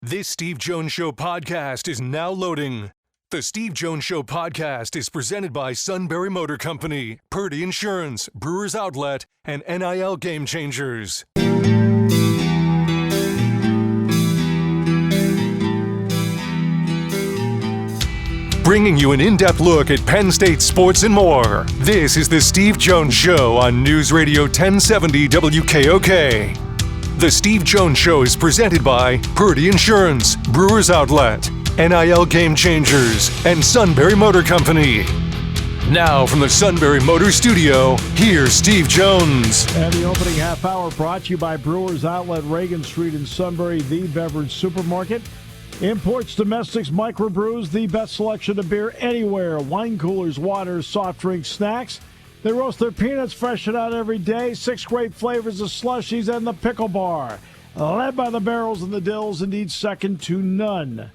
This Steve Jones Show podcast is now loading. The Steve Jones Show podcast is presented by Sunbury Motor Company, Purdy Insurance, Brewers Outlet, and NIL Game Changers. Bringing you an in-depth look at Penn State sports and more. This is the Steve Jones Show on News Radio 1070 WKOK. The Steve Jones Show is presented by Purdy Insurance, Brewers Outlet, NIL Game Changers, and Sunbury Motor Company. Now from the Sunbury Motor Studio, here's Steve Jones. And the opening half hour brought to you by Brewers Outlet, Reagan Street in Sunbury, the beverage supermarket. Imports, domestics, microbrews, the best selection of beer anywhere. Wine coolers, waters, soft drinks, snacks. They roast their peanuts fresh and out every day. 6 great flavors of slushies and the pickle bar. Led by the barrels and the dills, indeed second to none.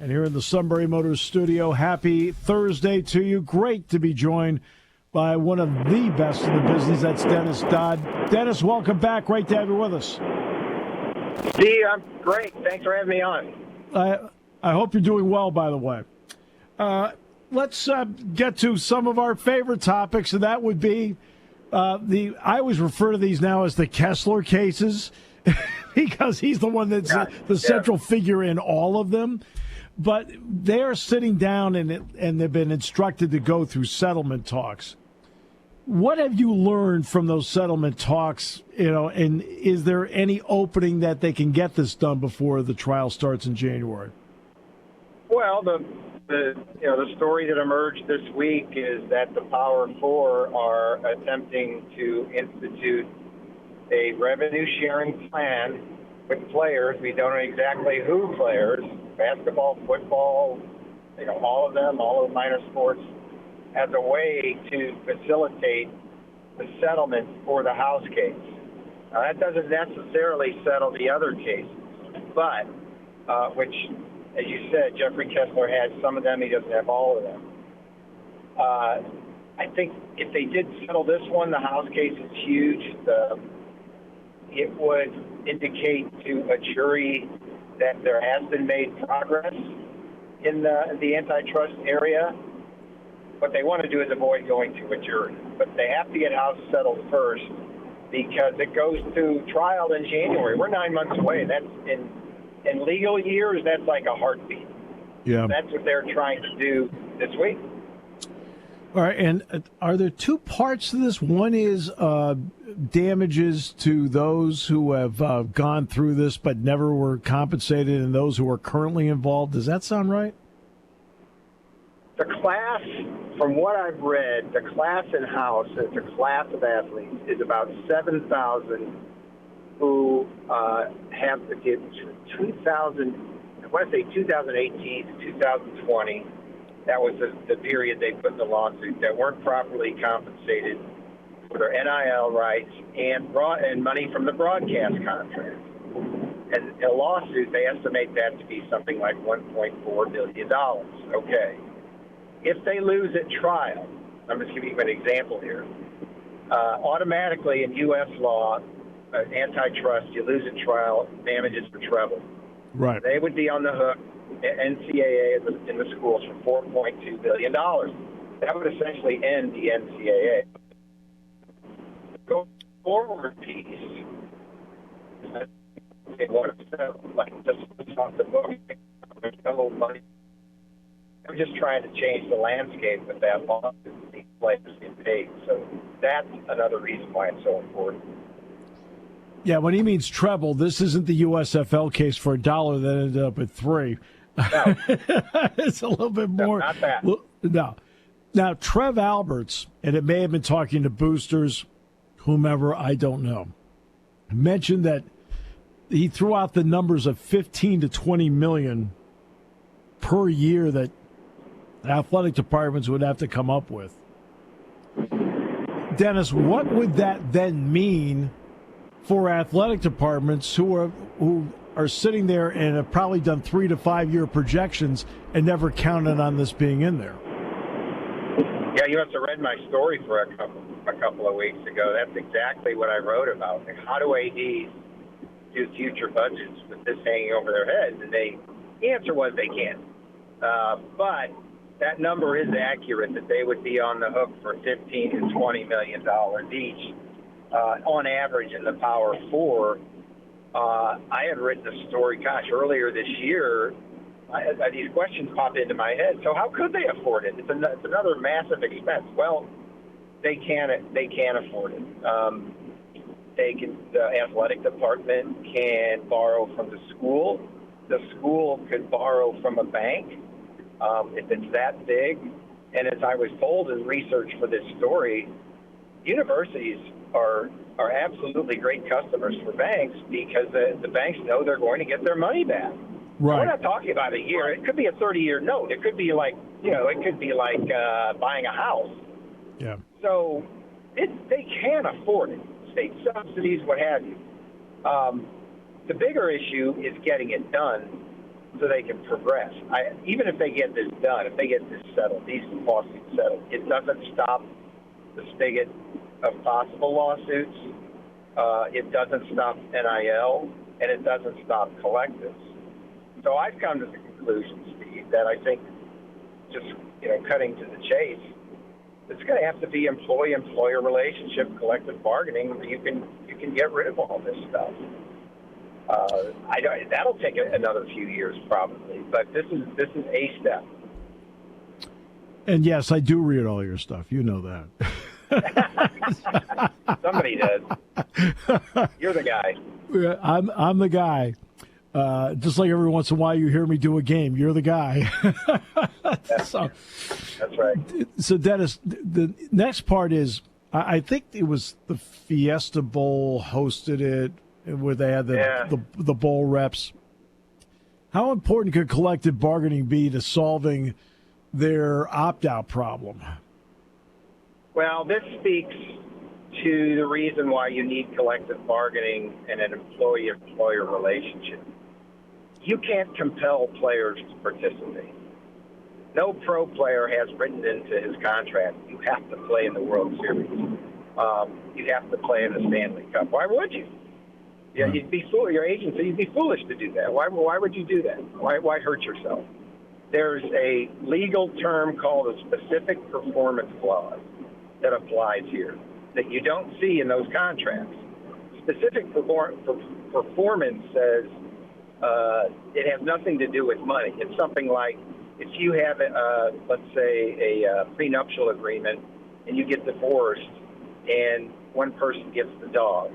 And here in the Sunbury Motors studio, happy Thursday to you. Great to be joined by one of the best in the business. That's Dennis Dodd. Dennis, welcome back. Great to have you with us. Steve, I'm great. Thanks for having me on. I hope you're doing well, by the way. Let's get to some of our favorite topics, and that would be I always refer to these now as the Kessler cases because he's the one that's the central figure in all of them. But they are sitting down and they've been instructed to go through settlement talks. What have you learned from those settlement talks? And is there any opening that they can get this done before the trial starts in January? Well, the story that emerged this week is that the Power Four are attempting to institute a revenue-sharing plan with players. We don't know exactly who players, basketball, football, all of them, all of the minor sports, as a way to facilitate the settlement for the House case. Now, that doesn't necessarily settle the other cases, but which, as you said, Jeffrey Kessler has some of them. He doesn't have all of them. I think if they did settle this one, the House case is huge. It would indicate to a jury that there has been made progress in the antitrust area. What they want to do is avoid going to a jury. But they have to get House settled first because it goes to trial in January. We're 9 months away. That's in legal years, that's like a heartbeat. Yeah. That's what they're trying to do this week. All right, and are there two parts to this? One is damages to those who have gone through this but never were compensated and those who are currently involved. Does that sound right? The class, from what I've read, the class in House, it's a class of athletes, is about 7,000 who have the 2000, I want to say 2018 to 2020. That was the period they put in the lawsuit that weren't properly compensated for their NIL rights and money from the broadcast contract. And a lawsuit, they estimate that to be something like $1.4 billion. Okay. If they lose at trial, I'm just giving you an example here, automatically in U.S. law, antitrust, you lose at trial, damages for treble. Right. They would be on the hook, NCAA in the schools, for $4.2 billion. That would essentially end the NCAA. The go forward piece, they want to settle, like just off the book, there's no money. I'm just trying to change the landscape with that lawsuit. These players get paid. So that's another reason why it's so important. Yeah, when he means treble, this isn't the USFL case for $1 that ended up at $3. No. It's a little bit more. No, not that. No. Now, Trev Alberts, and it may have been talking to boosters, whomever, I don't know, mentioned that he threw out the numbers of 15 to 20 million per year that athletic departments would have to come up with. Dennis, what would that then mean for athletic departments who are sitting there and have probably done 3 to 5 year projections and never counted on this being in there? Yeah, you must have read my story for a couple of weeks ago. That's exactly what I wrote about. Like, how do ADs do future budgets with this hanging over their heads? And the answer was they can't. But that number is accurate, that they would be on the hook for $15 to $20 million each on average in the Power Four. I had written a story, earlier this year. These questions popped into my head. So how could they afford it? It's another massive expense. Well, they can't afford it. The athletic department can borrow from the school. The school could borrow from a bank if it's that big. And as I was told in research for this story, universities are absolutely great customers for banks because the banks know they're going to get their money back. Right. We're not talking about a year. It could be a 30-year note. It could be like buying a house. Yeah. So they can afford it. State subsidies, what have you. The bigger issue is getting it done so they can progress. Even if they get this done, if they get this settled, these lawsuits settled, it doesn't stop the spigot of possible lawsuits. It doesn't stop NIL, and it doesn't stop collectives. So I've come to the conclusion, Steve, that I think just cutting to the chase, it's going to have to be employee-employer relationship, collective bargaining. You can get rid of all this stuff. That'll take another few years probably, but this is a step. And yes, I do read all your stuff. You know that. Somebody does. You're the guy. I'm the guy. Just like every once in a while you hear me do a game, you're the guy. That's right. So, Dennis, the next part is, I think it was the Fiesta Bowl hosted it, where they had the bowl reps. How important could collective bargaining be to solving their opt-out problem? Well, this speaks to the reason why you need collective bargaining and an employee-employer relationship. You can't compel players to participate. No pro player has written into his contract, you have to play in the World Series. You have to play in the Stanley Cup. Why would you? Yeah, you'd be foolish. Your agent said you'd be foolish to do that. Why would you do that? Why hurt yourself? There's a legal term called a specific performance clause that applies here that you don't see in those contracts. Specific performance says it has nothing to do with money. It's something like if you have, let's say, a prenuptial agreement and you get divorced and one person gets the dog,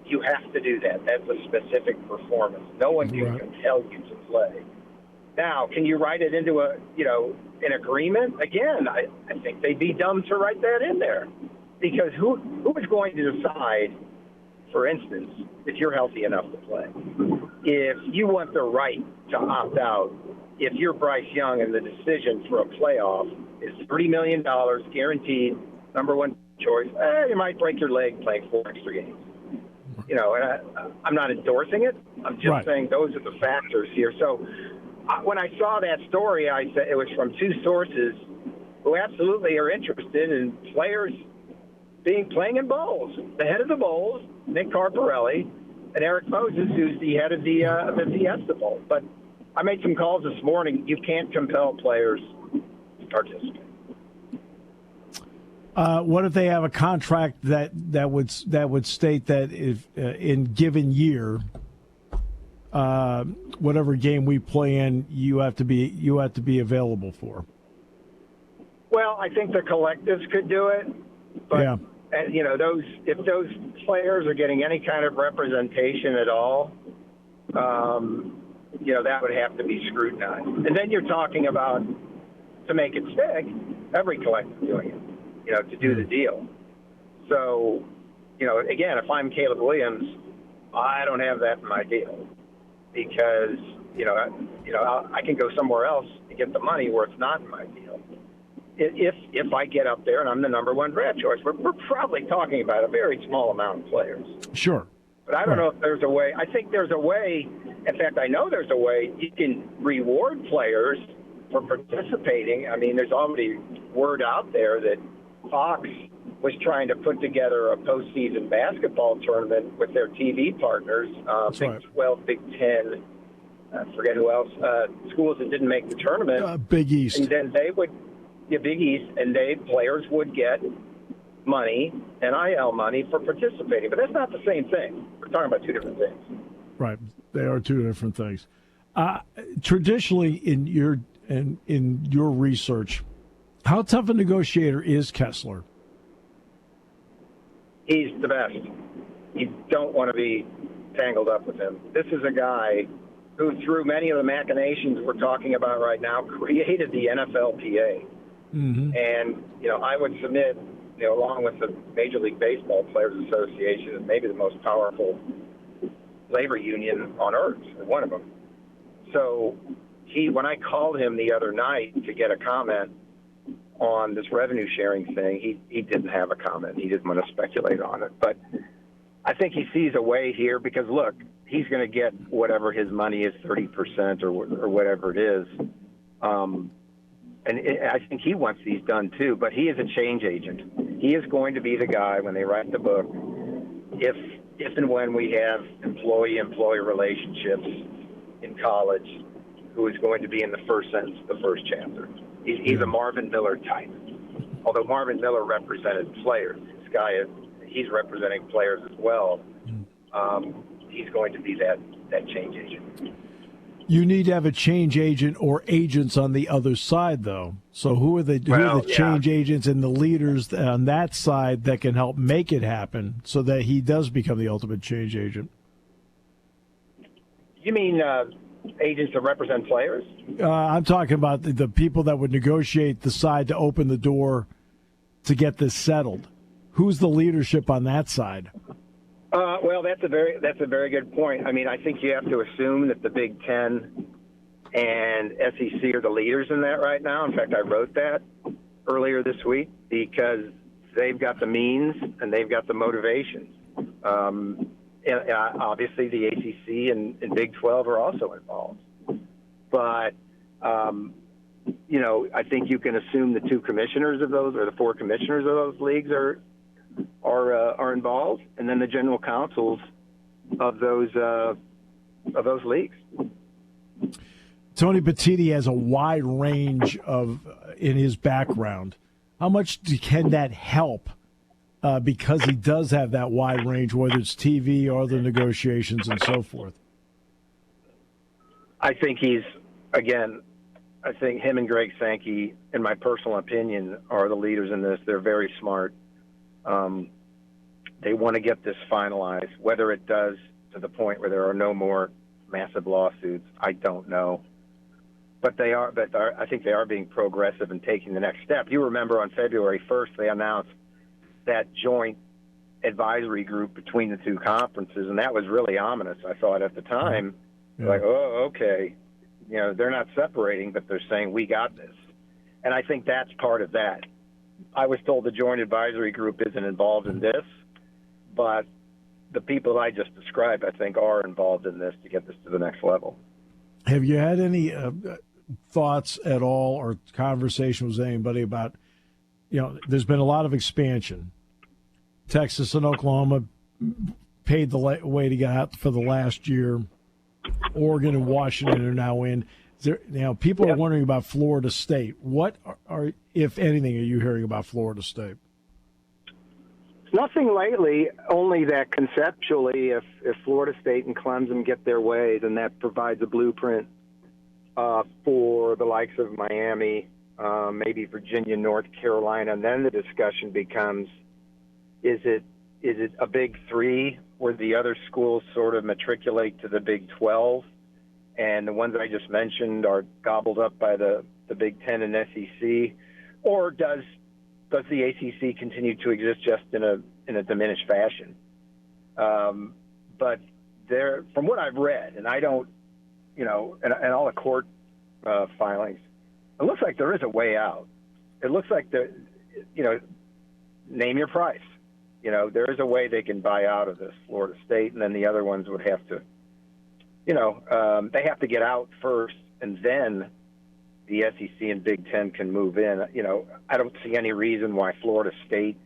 you have to do that. That's a specific performance. No one can compel you to play. Now, can you write it into an agreement? Again, I think they'd be dumb to write that in there, because who is going to decide, for instance, if you're healthy enough to play? If you want the right to opt out, if you're Bryce Young and the decision for a playoff is $30 million guaranteed, number one choice, you might break your leg playing 4 extra games. And I'm not endorsing it. I'm just saying those are the factors here. So when I saw that story, I said it was from two sources who absolutely are interested in players playing in bowls. The head of the bowls, Nick Carparelli, and Eric Moses, who's the head of the Fiesta Bowl. But I made some calls this morning. You can't compel players to participate. What if they have a contract that would state that if in given year, whatever game we play in, you have to be available for? Well, I think the collectives could do it, but if those players are getting any kind of representation at all, that would have to be scrutinized. And then you're talking about, to make it stick, every collective doing it. To do the deal. So, again, if I'm Caleb Williams, I don't have that in my deal because, I can go somewhere else to get the money where it's not in my deal. If I get up there and I'm the number one draft choice, we're probably talking about a very small amount of players. Sure. But I don't know if there's a way. I think there's a way. In fact, I know there's a way you can reward players for participating. I mean, there's already word out there that Fox was trying to put together a postseason basketball tournament with their TV partners, Big 12, Big 10, I forget who else, schools that didn't make the tournament. Big East. And then they would, Big East, and players would get money, NIL money, for participating. But that's not the same thing. We're talking about two different things. Right. They are two different things. Traditionally, in your research, how tough a negotiator is Kessler? He's the best. You don't want to be tangled up with him. This is a guy who, through many of the machinations we're talking about right now, created the NFLPA. Mm-hmm. And, I would submit, along with the Major League Baseball Players Association, is maybe the most powerful labor union on earth, or one of them. So when I called him the other night to get a comment on this revenue sharing thing, he didn't have a comment. He didn't want to speculate on it. But I think he sees a way here because, look, he's going to get whatever his money is, 30% or whatever it is. I think he wants these done too, but he is a change agent. He is going to be the guy when they write the book, if and when we have employee-employee relationships in college, who is going to be in the first sentence of the first chapter. He's a Marvin Miller type. Although Marvin Miller represented players, this guy he's representing players as well. He's going to be that change agent. You need to have a change agent or agents on the other side, though. So who are the change agents and the leaders on that side that can help make it happen so that he does become the ultimate change agent? You mean agents that represent players? I'm talking about the people that would negotiate the side to open the door to get this settled. Who's the leadership on that side? Well, that's a very good point. I mean, I think you have to assume that the Big Ten and SEC are the leaders in that right now. In fact, I wrote that earlier this week because they've got the means and they've got the motivations. And obviously, the ACC and Big 12 are also involved. But, I think you can assume the two commissioners of those or the four commissioners of those leagues are involved, and then the general counsels of those leagues. Tony Petitti has a wide range in his background. How much can that help? Because he does have that wide range, whether it's TV or other negotiations and so forth. I think I think him and Greg Sankey, in my personal opinion, are the leaders in this. They're very smart. They want to get this finalized. Whether it does to the point where there are no more massive lawsuits, I don't know. But I think they are being progressive and taking the next step. You remember on February 1st, they announced that joint advisory group between the two conferences, and that was really ominous, I thought, at the time. Yeah. Like, oh, okay. They're not separating, but they're saying, we got this. And I think that's part of that. I was told the joint advisory group isn't involved in this, but the people I just described, I think, are involved in this to get this to the next level. Have you had any thoughts at all or conversation with anybody about, there's been a lot of expansion. Texas and Oklahoma paid the way to get out for the last year. Oregon and Washington are now in. People are wondering about Florida State. What are, if anything, are you hearing about Florida State? Nothing lately, only that conceptually, if Florida State and Clemson get their way, then that provides a blueprint for the likes of Miami, maybe Virginia, North Carolina, and then the discussion becomes, is it a Big Three where the other schools sort of matriculate to the Big 12, and the ones I just mentioned are gobbled up by the Big Ten and SEC, or does the ACC continue to exist just in a diminished fashion? But there, from what I've read, and I don't, and all the court filings, it looks like there is a way out. It looks like name your price. There is a way they can buy out of this, Florida State, and then the other ones would have to, they have to get out first, and then the SEC and Big Ten can move in. I don't see any reason why Florida State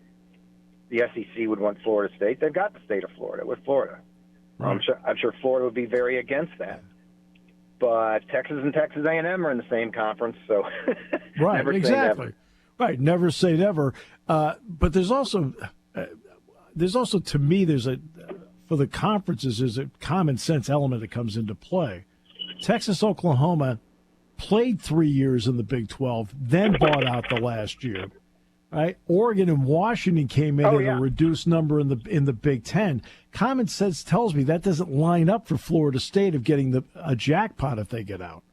the SEC would want Florida State, they've got the state of Florida with Florida. Right. I'm sure Florida would be very against that. But Texas and Texas A&M are in the same conference, so right, never exactly. say never. Right, never say never. But there's also to me, for the conferences, there's a common sense element that comes into play. Texas, Oklahoma played 3 years in the Big 12, then bought out the last year. Right, Oregon and Washington came in at a reduced number in the Big 10. Common sense tells me that doesn't line up for Florida State of getting a jackpot if they get out.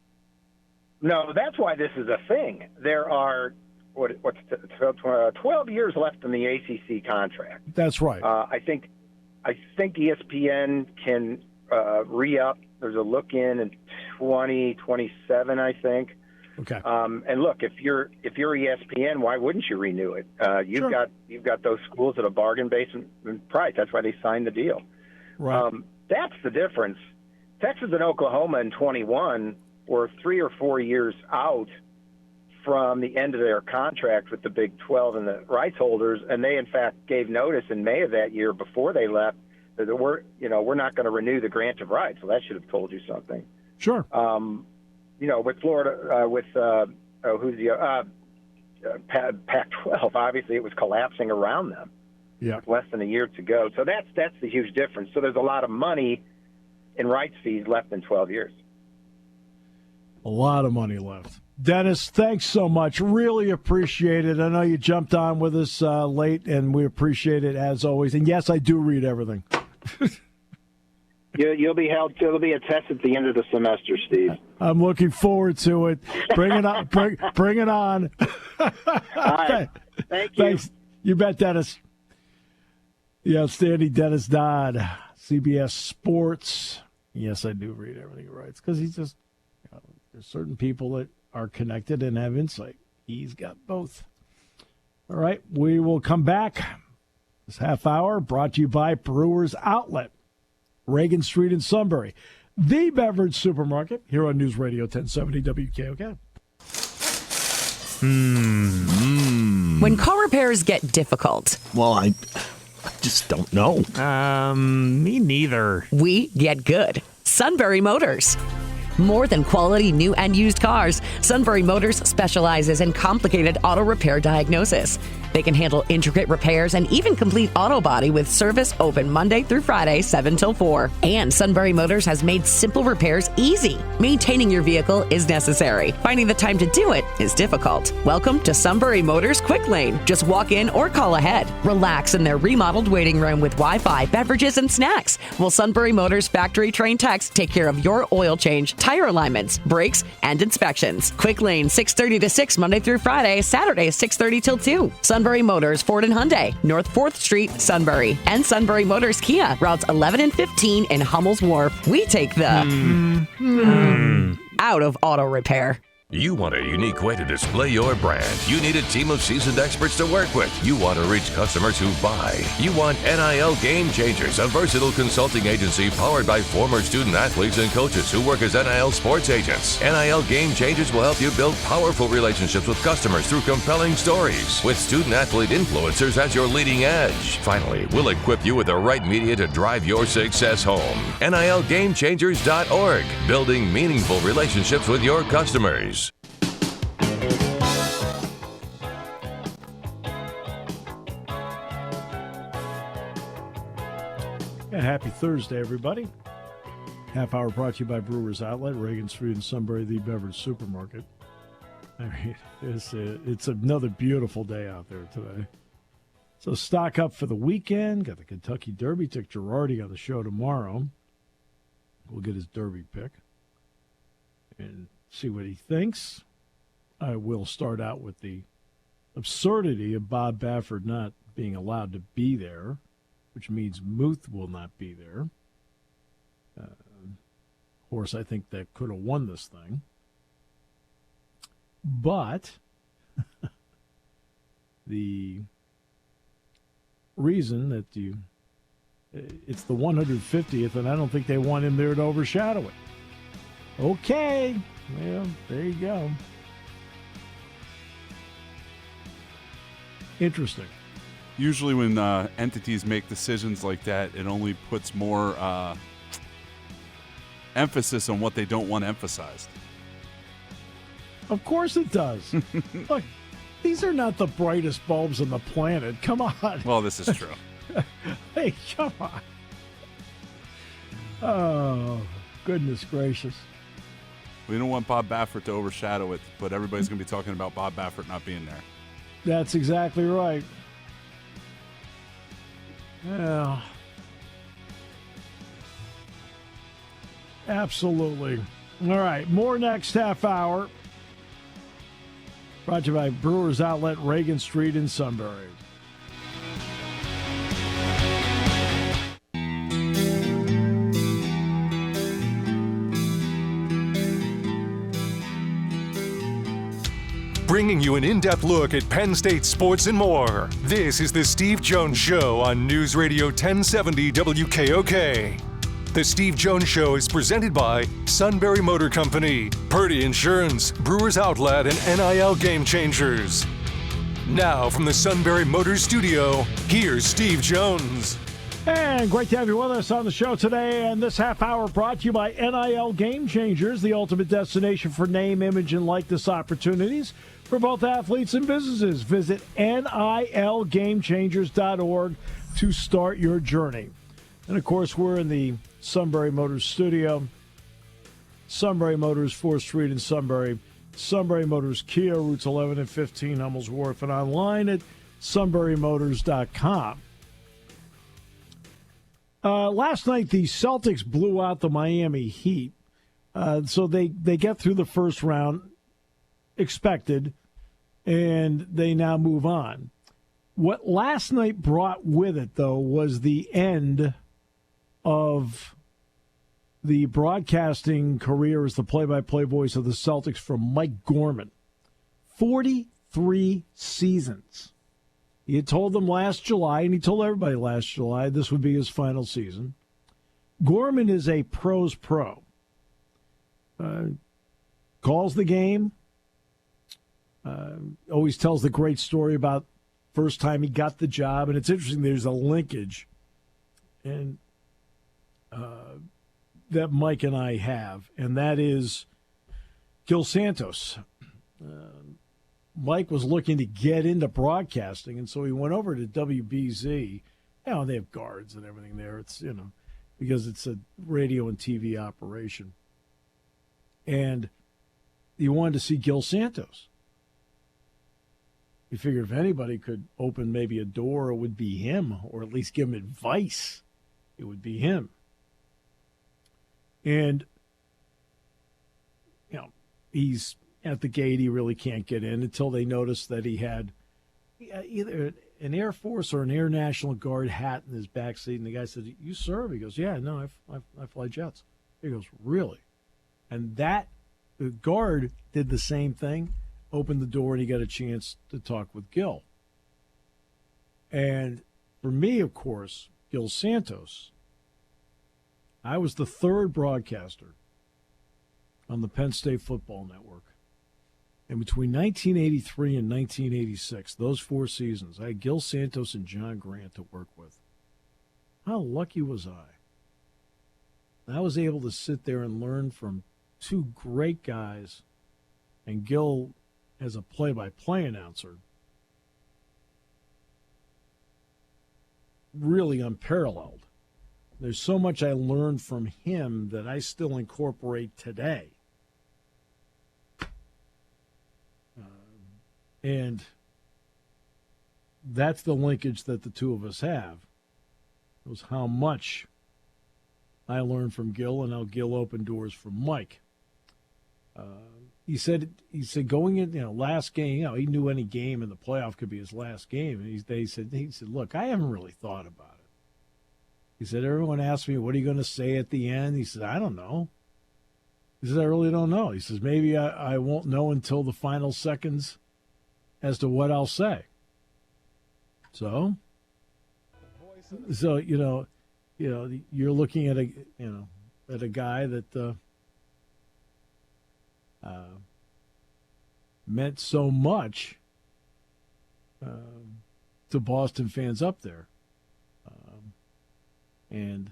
No, that's why this is a thing. There are 12 years left in the ACC contract. That's right. I think ESPN can re-up. There's a look-in 2027, I think. Okay. And look, if you're ESPN, why wouldn't you renew it? You've got those schools at a bargain basement price. That's why they signed the deal. Right. That's the difference. Texas and Oklahoma in 21 were 3 or 4 years out from the end of their contract with the Big 12 and the rights holders, and they in fact gave notice in May of that year before they left that we're not going to renew the grant of rights. So that should have told you something. Sure. With Florida, Pac-12, obviously it was collapsing around them. Yeah. With less than a year to go. So that's the huge difference. So there's a lot of money in rights fees left in 12 years. A lot of money left. Dennis, thanks so much. Really appreciate it. I know you jumped on with us late, and we appreciate it as always. And yes, I do read everything. You'll be held. It'll be a test at the end of the semester, Steve. I'm looking forward to it. Bring it on. Bring it on. All right. Thank you. Thanks. You bet, Dennis. The outstanding Dennis Dodd, CBS Sports. Yes, I do read everything he writes because he's just there's certain people that are connected and have insight. He's got both. All right, we will come back. This half hour brought to you by Brewers Outlet, Reagan Street in Sunbury, the beverage supermarket here on News Radio 1070 WKOK. When car repairs get difficult. Well, I just don't know. Me neither. We get good. Sunbury Motors. More than quality new and used cars, Sunbury Motors specializes in complicated auto repair diagnosis. They can handle intricate repairs and even complete auto body with service open Monday through Friday, 7 till 4. And Sunbury Motors has made simple repairs easy. Maintaining your vehicle is necessary. Finding the time to do it is difficult. Welcome to Sunbury Motors Quick Lane. Just walk in or call ahead. Relax in their remodeled waiting room with Wi-Fi, beverages, and snacks. While Sunbury Motors factory-trained techs take care of your oil change, tire alignments, brakes, and inspections. Quick Lane, 6:30 to 6 Monday through Friday, Saturday 6:30 till 2. Sunbury Motors, Ford and Hyundai, North 4th Street, Sunbury. And Sunbury Motors Kia, routes 11 and 15 in Hummel's Wharf. We take the out of auto repair. You want a unique way to display your brand. You need a team of seasoned experts to work with. You want to reach customers who buy. You want NIL Game Changers, a versatile consulting agency powered by former student athletes and coaches who work as NIL sports agents. NIL Game Changers will help you build powerful relationships with customers through compelling stories, with student athlete influencers as your leading edge. Finally, we'll equip you with the right media to drive your success home. NILGameChangers.org, building meaningful relationships with your customers. Happy Thursday, everybody. Half hour brought to you by Brewers Outlet, Reagan Street in Sunbury, the beverage supermarket. I mean, it's another beautiful day out there today. So stock up for the weekend. Got the Kentucky Derby. Took Girardi on the show tomorrow. We'll get his Derby pick and see what he thinks. I will start out with the absurdity of Bob Baffert not being allowed to be there, which means Muth will not be there. Horse, I think that could have won this thing. But the reason that it's the 150th, and I don't think they want him there to overshadow it. Okay, well, there you go. Interesting. Usually when entities make decisions like that, it only puts more emphasis on what they don't want emphasized. Of course it does. Look, these are not the brightest bulbs on the planet. Come on. Well, this is true. Hey, come on. Oh, goodness gracious. We don't want Bob Baffert to overshadow it, but everybody's going to be talking about Bob Baffert not being there. That's exactly right. Yeah. Absolutely. All right, more next half hour. Brought to you by Brewers Outlet, Reagan Street in Sunbury. Bringing you an in-depth look at Penn State sports and more. This is the Steve Jones Show on News Radio 1070 WKOK. The Steve Jones Show is presented by Sunbury Motor Company, Purdy Insurance, Brewers Outlet, and NIL Game Changers. Now from the Sunbury Motors Studio, here's Steve Jones. And great to have you with us on the show today. And this half hour brought to you by NIL Game Changers, the ultimate destination for name, image, and likeness opportunities for both athletes and businesses. Visit NILGameChangers.org to start your journey. And, of course, we're in the Sunbury Motors studio. Sunbury Motors, 4th Street in Sunbury. Sunbury Motors Kia, routes 11 and 15, Hummels Wharf, and online at sunburymotors.com. Last night, the Celtics blew out the Miami Heat. So they get through the first round, expected, and they now move on. What last night brought with it, though, was the end of the broadcasting career as the play-by-play voice of the Celtics from Mike Gorman. 43 seasons. He had told them last July, and he told everybody last July, this would be his final season. Gorman is a pro's pro. Calls the game. Always tells the great story about first time he got the job. And it's interesting, there's a linkage and that Mike and I have, and that is Gil Santos. Mike was looking to get into broadcasting, and so he went over to WBZ. They have guards and everything there. It's, because it's a radio and TV operation. And he wanted to see Gil Santos. He figured if anybody could open maybe a door, it would be him, or at least give him advice. It would be him. And, he's at the gate. He really can't get in until they notice that he had either an Air Force or an Air National Guard hat in his backseat. And the guy said, "You serve?" He goes, "Yeah, no, I fly jets." He goes, "Really?" And the guard did the same thing, opened the door, and he got a chance to talk with Gil. And for me, of course, Gil Santos, I was the third broadcaster on the Penn State Football Network. And between 1983 and 1986, those 4 seasons, I had Gil Santos and John Grant to work with. How lucky was I? I was able to sit there and learn from 2 great guys, and Gil as a play-by-play announcer, really unparalleled. There's so much I learned from him that I still incorporate today. And that's the linkage that the two of us have. It was how much I learned from Gil and how Gil opened doors for Mike. He said going in, last game, he knew any game in the playoff could be his last game. And he said, look, I haven't really thought about it. He said, everyone asked me, what are you going to say at the end? He said, I don't know. He said, I really don't know. He says, maybe I won't know until the final seconds as to what I'll say. So you're looking at a guy that meant so much to to Boston fans up there. And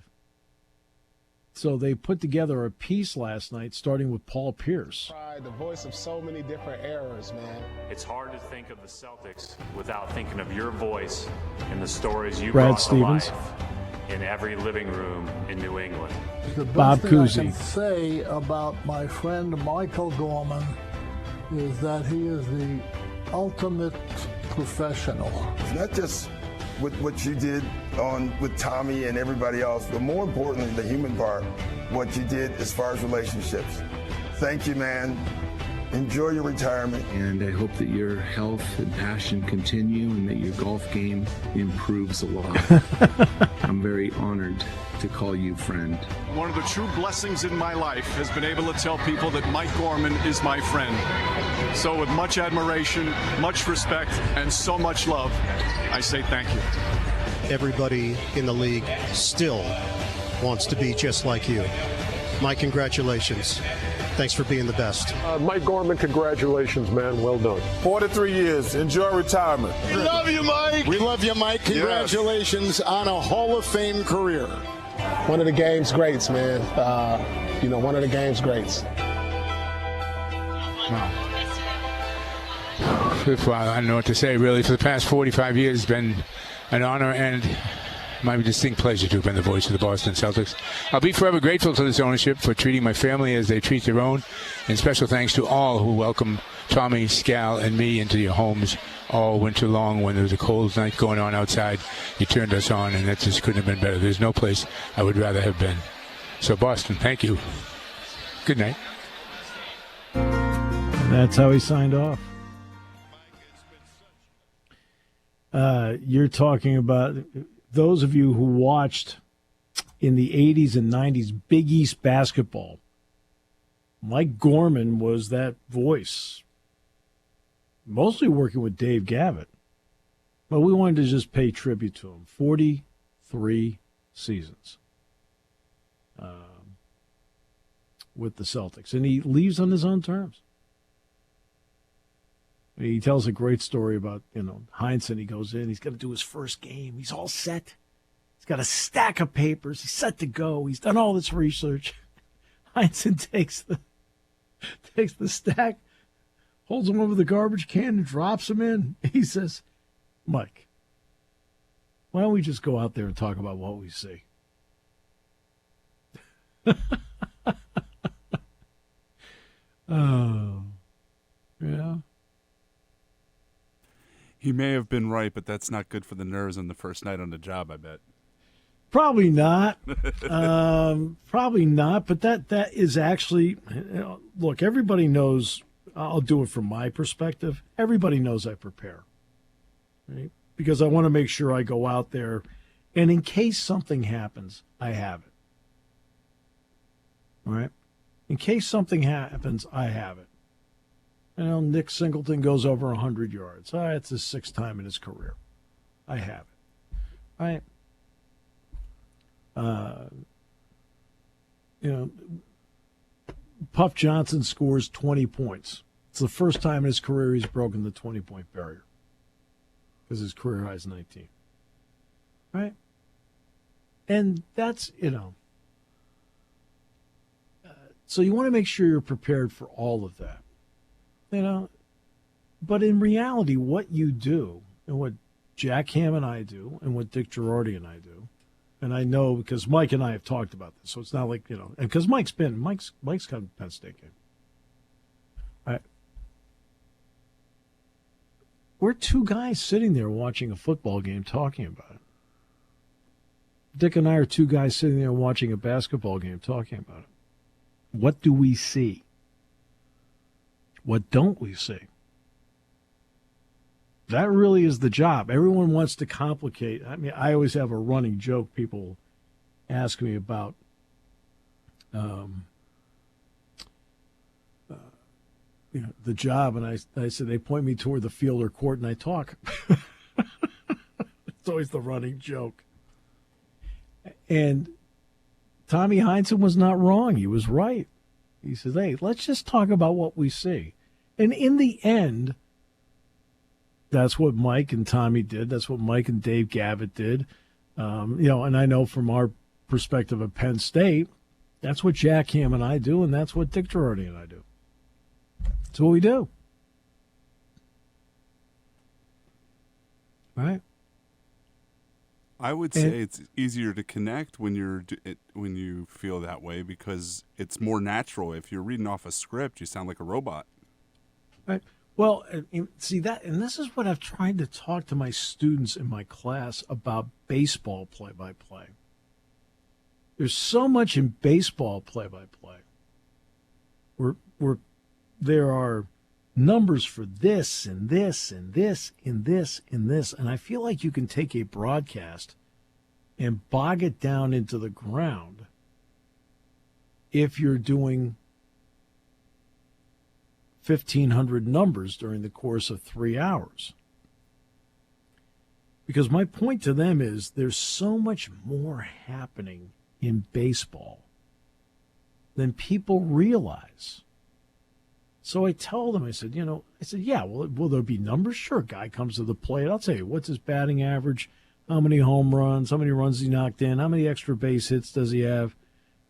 so they put together a piece last night, starting with Paul Pierce. The voice of so many different eras, man. It's hard to think of the Celtics without thinking of your voice and the stories you Brad brought Stevens. to life in every living room in New England. The best Bob thing Cousy. I can say about my friend Michael Gorman is that he is the ultimate professional. It's not just with what you did with Tommy and everybody else, but more importantly, the human part, what you did as far as relationships. Thank you, man. Enjoy your retirement. And I hope that your health and passion continue and that your golf game improves a lot. I'm very honored to call you friend. One of the true blessings in my life has been able to tell people that Mike Gorman is my friend. So with much admiration, much respect, and so much love, I say thank you. Everybody in the league still wants to be just like you. Mike, congratulations. Thanks for being the best. Mike Gorman, congratulations, man. Well done. 43 years. Enjoy retirement. We love you, Mike. We love you, Mike. Congratulations on a Hall of Fame career. One of the game's greats, man. One of the game's greats. Well, I don't know what to say, really. For the past 45 years, it's been an honor and my distinct pleasure to have been the voice of the Boston Celtics. I'll be forever grateful to this ownership for treating my family as they treat their own, and special thanks to all who welcomed Tommy, Scal, and me into your homes all winter long. When there was a cold night going on outside, you turned us on, and that just couldn't have been better. There's no place I would rather have been. So, Boston, thank you. Good night. That's how he signed off. You're talking about those of you who watched in the 80s and 90s Big East basketball. Mike Gorman was that voice, mostly working with Dave Gavitt. But we wanted to just pay tribute to him. 43 seasons with the Celtics. And he leaves on his own terms. He tells a great story about, Heinsohn. He goes in, he's got to do his first game. He's all set. He's got a stack of papers. He's set to go. He's done all this research. Heinsohn takes the stack, holds him over the garbage can and drops him in. He says, Mike, why don't we just go out there and talk about what we see? Oh, yeah. He may have been right, but that's not good for the nerves on the first night on the job, I bet. Probably not. Probably not, but that is actually, look, everybody knows, I'll do it from my perspective. Everybody knows I prepare, right? Because I want to make sure I go out there, and in case something happens, I have it. All right? In case something happens, I have it. Nick Singleton goes over 100 yards. It's his sixth time in his career. I have it. Right? Puff Johnson scores 20 points. It's the first time in his career he's broken the 20-point barrier because his career high is 19. Right? And that's, so you want to make sure you're prepared for all of that. But in reality, what you do and what Jack Ham and I do and what Dick Girardi and I do, and I know because Mike and I have talked about this, so it's not like, and because Mike's got a Penn State game. All right. We're two guys sitting there watching a football game talking about it. Dick and I are two guys sitting there watching a basketball game talking about it. What do we see? What don't we see? That really is the job. Everyone wants to complicate. I mean, I always have a running joke. People ask me about the job, and I said they point me toward the field or court, and I talk. It's always the running joke. And Tommy Heinsohn was not wrong. He was right. He says, hey, let's just talk about what we see. And in the end, That's what Mike and Tommy did. That's what Mike and Dave Gavitt did. And I know from our perspective at Penn State, that's what Jack Ham and I do, and that's what Dick Girardi and I do. That's what we do. Right? I would say it's easier to connect when you feel that way because it's more natural. If you're reading off a script, you sound like a robot. Right. Well, see that, and this is what I've tried to talk to my students in my class about baseball play-by-play. There's so much in baseball play-by-play where there are numbers for this and this and this and this and this, and I feel like you can take a broadcast and bog it down into the ground if you're doing 1,500 numbers during the course of 3 hours. Because my point to them is there's so much more happening in baseball than people realize. So I tell them, I said, yeah, will there be numbers? Sure, guy comes to the plate. I'll tell you, what's his batting average? How many home runs? How many runs he knocked in? How many extra base hits does he have?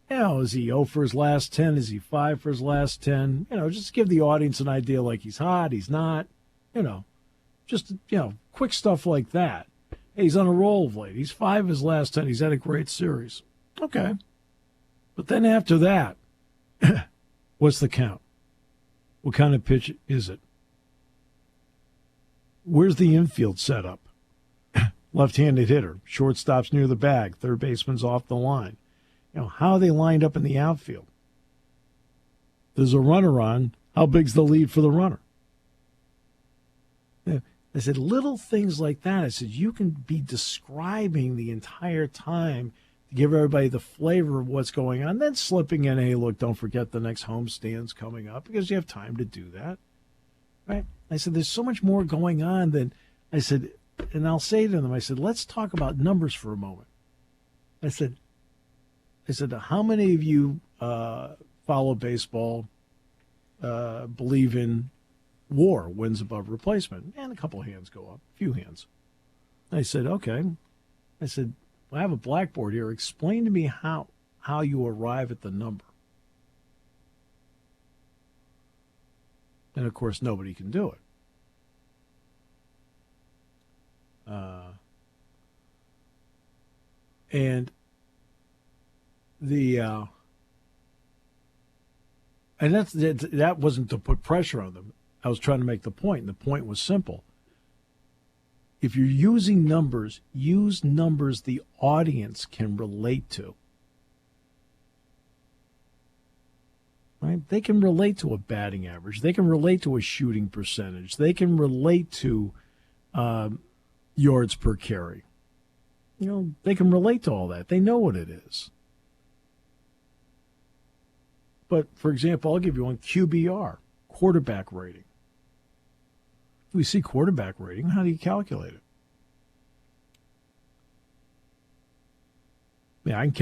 Is he 0 for his last 10? Is he 5 for his last 10? Just to give the audience an idea, like he's hot, he's not. Quick stuff like that. Hey, he's on a roll of late. He's 5 of his last 10. He's had a great series. Okay. But then after that, what's the count? What kind of pitch is it? Where's the infield setup? Left-handed hitter. Shortstop's near the bag. Third baseman's off the line. How are they lined up in the outfield? There's a runner on. How big's the lead for the runner? I said, little things like that. I said, you can be describing the entire time to give everybody the flavor of what's going on, then slipping in, hey, look, don't forget the next homestand's coming up, because you have time to do that. Right? I said, there's so much more going on than, I said, and I'll say to them, I said, let's talk about numbers for a moment. I said, how many of you follow baseball, believe in WAR, wins above replacement? And a couple of hands go up, a few hands. I said, okay. I said, I have a blackboard here. Explain to me how you arrive at the number. And, of course, nobody can do it. And that wasn't to put pressure on them. I was trying to make the point, and the point was simple. If you're using numbers, use numbers the audience can relate to. Right? They can relate to a batting average. They can relate to a shooting percentage. They can relate to yards per carry. They can relate to all that. They know what it is. But, for example, I'll give you one, QBR, quarterback rating. If we see quarterback rating, how do you calculate it? Yeah, I can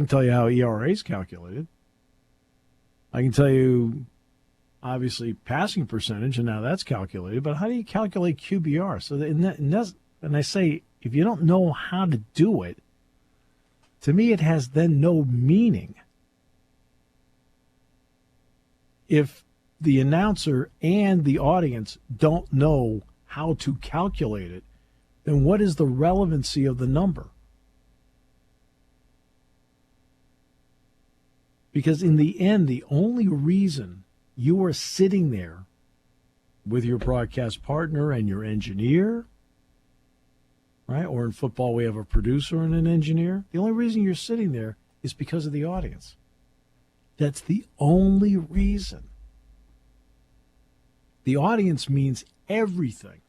tell you how ERA is calculated. I can tell you, obviously, passing percentage, and now that's calculated, but how do you calculate QBR? So, and I say, if you don't know how to do it, to me, it has then no meaning. If the announcer and the audience don't know how to calculate it, then what is the relevancy of the number? Because in the end, the only reason you are sitting there with your broadcast partner and your engineer, right? Or in football, we have a producer and an engineer. The only reason you're sitting there is because of the audience. That's the only reason. The audience means everything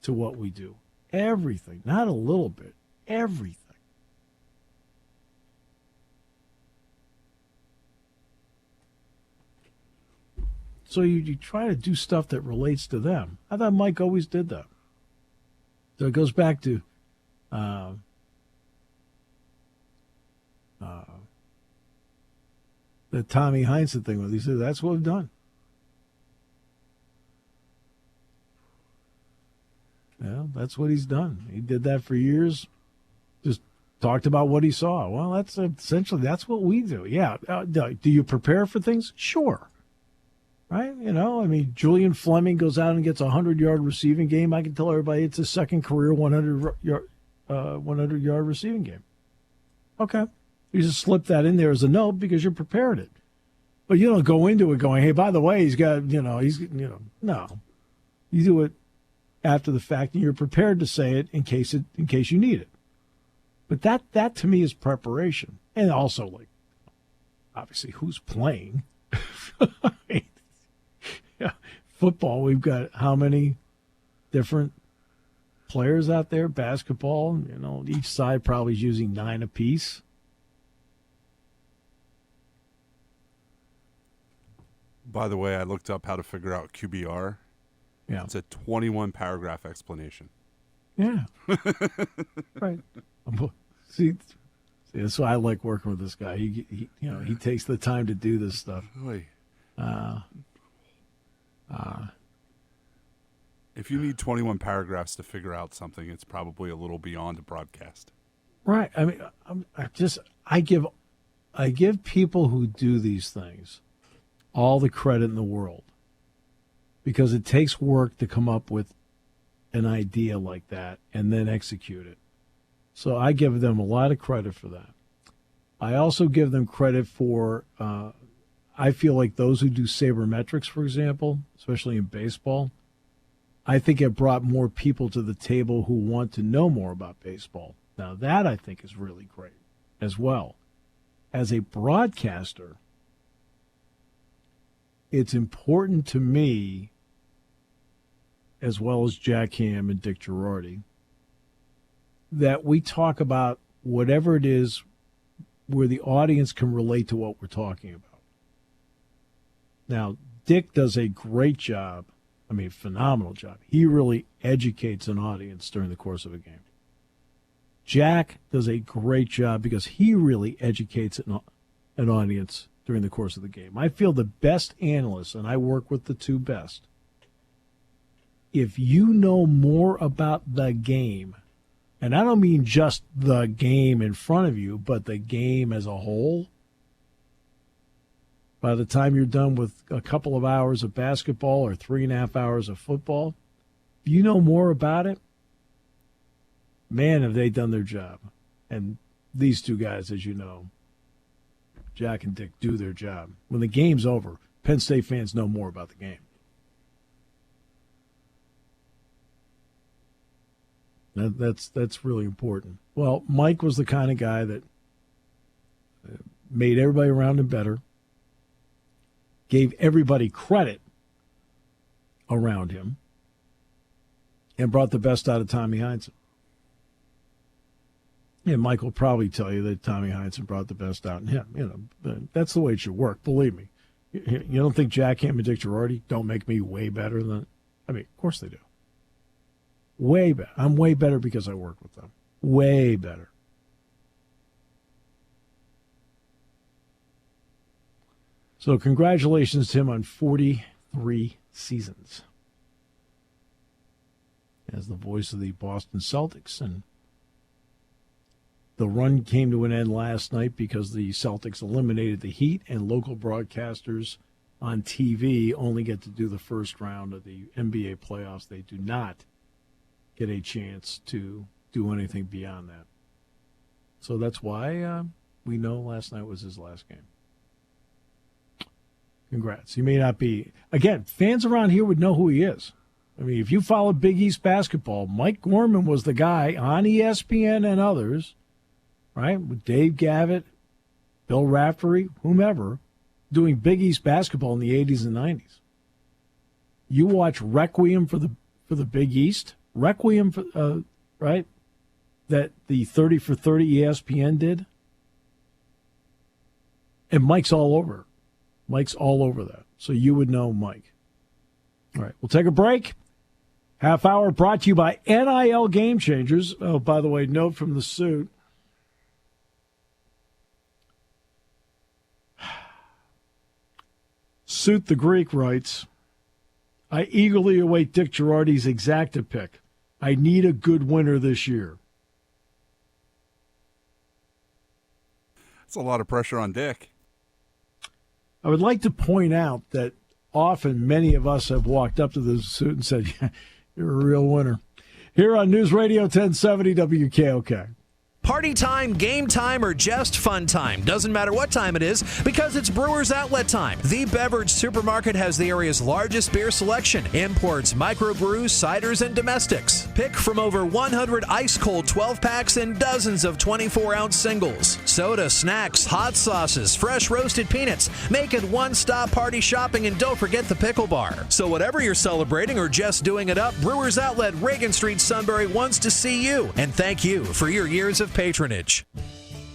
to what we do. Everything. Not a little bit. Everything. So you try to do stuff that relates to them. I thought Mike always did that. So it goes back to the Tommy Heinsohn thing where he said, that's what we've done. Yeah, that's what he's done. He did that for years. Just talked about what he saw. Well, that's what we do. Yeah. Do you prepare for things? Sure. Right? Julian Fleming goes out and gets a 100-yard receiving game. I can tell everybody it's his second career 100-yard receiving game. Okay. You just slip that in there as a note because you prepared it. But you don't go into it going, hey, by the way, no. You do it after the fact, and you're prepared to say it in case you need it. But that to me is preparation. And also, obviously, who's playing? Yeah, football, we've got how many different players out there? Basketball, each side probably is using 9 apiece. By the way, I looked up how to figure out QBR. Yeah. It's a 21-paragraph explanation. Yeah. Right. See, that's why I like working with this guy. He takes the time to do this stuff. If you need 21 paragraphs to figure out something, it's probably a little beyond a broadcast. Right. I give people who do these things all the credit in the world, because it takes work to come up with an idea like that and then execute it. So I give them a lot of credit for that. I also give them credit for, I feel like those who do sabermetrics, for example, especially in baseball, I think it brought more people to the table who want to know more about baseball. Now that I think is really great as well. As a broadcaster, it's important to me, as well as Jack Ham and Dick Girardi, that we talk about whatever it is where the audience can relate to what we're talking about. Now, Dick does a great job, phenomenal job. He really educates an audience during the course of a game. Jack does a great job because he really educates an audience during the course of the game. I feel the best analysts, and I work with the two best, if you know more about the game, and I don't mean just the game in front of you, but the game as a whole, by the time you're done with a couple of hours of basketball or 3.5 hours of football, if you know more about it, man, have they done their job. And these two guys, as you know, Jack and Dick, do their job. When the game's over, Penn State fans know more about the game. That's really important. Well, Mike was the kind of guy that made everybody around him better, gave everybody credit around him, and brought the best out of Tommy Heinsohn. And Mike will probably tell you that Tommy Heinsohn brought the best out in him. That's the way it should work. Believe me. You don't think Jack Ham and Dick Girardi don't make me way better than? Of course they do. Way better. I'm way better because I work with them. Way better. So congratulations to him on 43 seasons as the voice of the Boston Celtics. And the run came to an end last night because the Celtics eliminated the Heat, and local broadcasters on TV only get to do the first round of the NBA playoffs. They do not get a chance to do anything beyond that. So that's why we know last night was his last game. Congrats. He may not be. Again, fans around here would know who he is. If you follow Big East basketball, Mike Gorman was the guy on ESPN and others, right, with Dave Gavitt, Bill Raftery, whomever, doing Big East basketball in the 80s and 90s. You watch Requiem for the Big East, Requiem for right, that the 30 for 30 ESPN did, and Mike's all over. Mike's all over that, so you would know Mike. All right, we'll take a break. Half hour brought to you by NIL Game Changers. Oh, by the way, note from the suit. Suit the Greek writes, I eagerly await Dick Girardi's exacta pick. I need a good winner this year. That's a lot of pressure on Dick. I would like to point out that often many of us have walked up to the suit and said, yeah, you're a real winner. Here on News Radio 1070 WKOK. Party time, game time, or just fun time. Doesn't matter what time it is because it's Brewers Outlet time. The beverage supermarket has the area's largest beer selection. Imports, microbrews, ciders, and domestics. Pick from over 100 ice-cold 12-packs and dozens of 24-ounce singles. Soda, snacks, hot sauces, fresh roasted peanuts. Make it one-stop party shopping, and don't forget the pickle bar. So whatever you're celebrating or just doing it up, Brewers Outlet, Reagan Street, Sunbury wants to see you. And thank you for your years of patronage.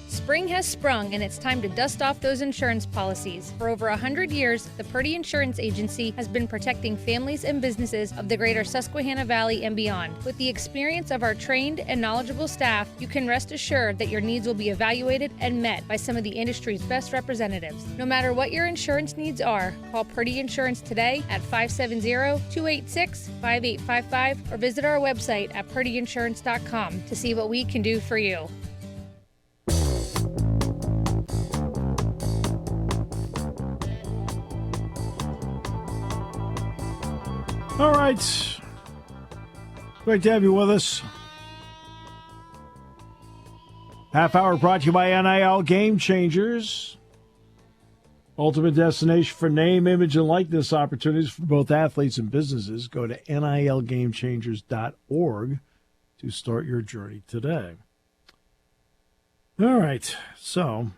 Spring has sprung, and it's time to dust off those insurance policies. For over 100 years, the Purdy Insurance Agency has been protecting families and businesses of the greater Susquehanna Valley and beyond. With the experience of our trained and knowledgeable staff, you can rest assured that your needs will be evaluated and met by some of the industry's best representatives. No matter what your insurance needs are, call Purdy Insurance today at 570-286-5855 or visit our website at purdyinsurance.com to see what we can do for you. All right. Great to have you with us. Half hour brought to you by NIL Game Changers. Ultimate destination for name, image, and likeness opportunities for both athletes and businesses. Go to nilgamechangers.org to start your journey today. All right. So,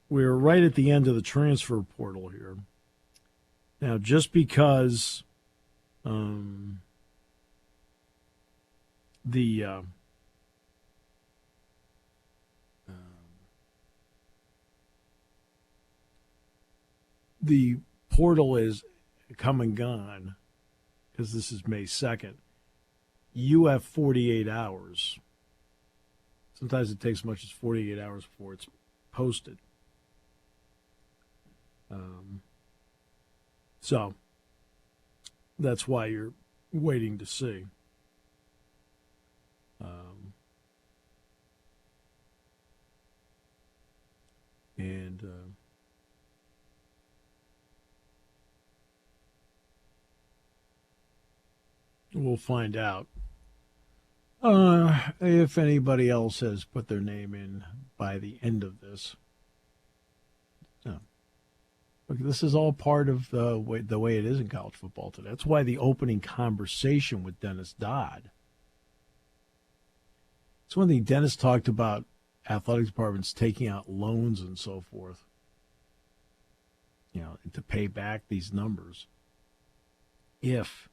we're right at the end of the transfer portal here. Now, just because the portal is come and gone, because this is May 2nd, you have 48 hours. Sometimes it takes as much as 48 hours before it's posted. So that's why you're waiting to see. We'll find out if anybody else has put their name in by the end of this. Look, this is all part of the way it is in college football today. That's why the opening conversation with Dennis Dodd. It's one thing Dennis talked about athletic departments taking out loans and so forth, to pay back these numbers. If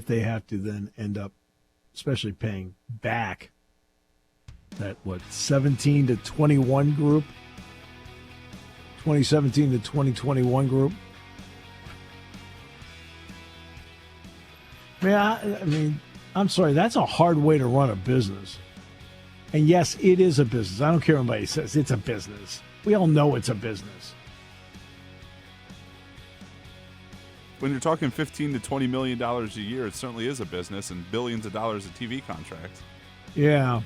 they have to then end up, especially paying back that 17 to 21 group, 2017 to 2021 group. I'm sorry, that's a hard way to run a business. And yes, it is a business. I don't care what anybody says, it's a business. We all know it's a business. When you're talking $15 to $20 million a year, it certainly is a business, and billions of dollars of TV contracts. Yeah.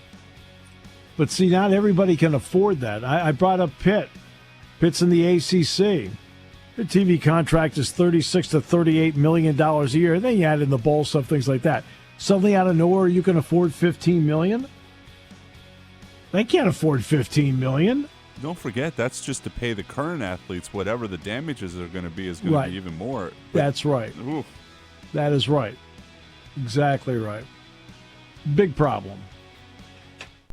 But see, not everybody can afford that. I brought up Pitt. Pitt's in the ACC. Their TV contract is $36 to $38 million a year. Then you add in the bowl stuff, things like that. Suddenly out of nowhere, you can afford $15 million? They can't afford $15 million. Don't forget, that's just to pay the current athletes. Whatever the damages are going to be is going to be even more. But, that's right. Oof. That is right. Exactly right. Big problem.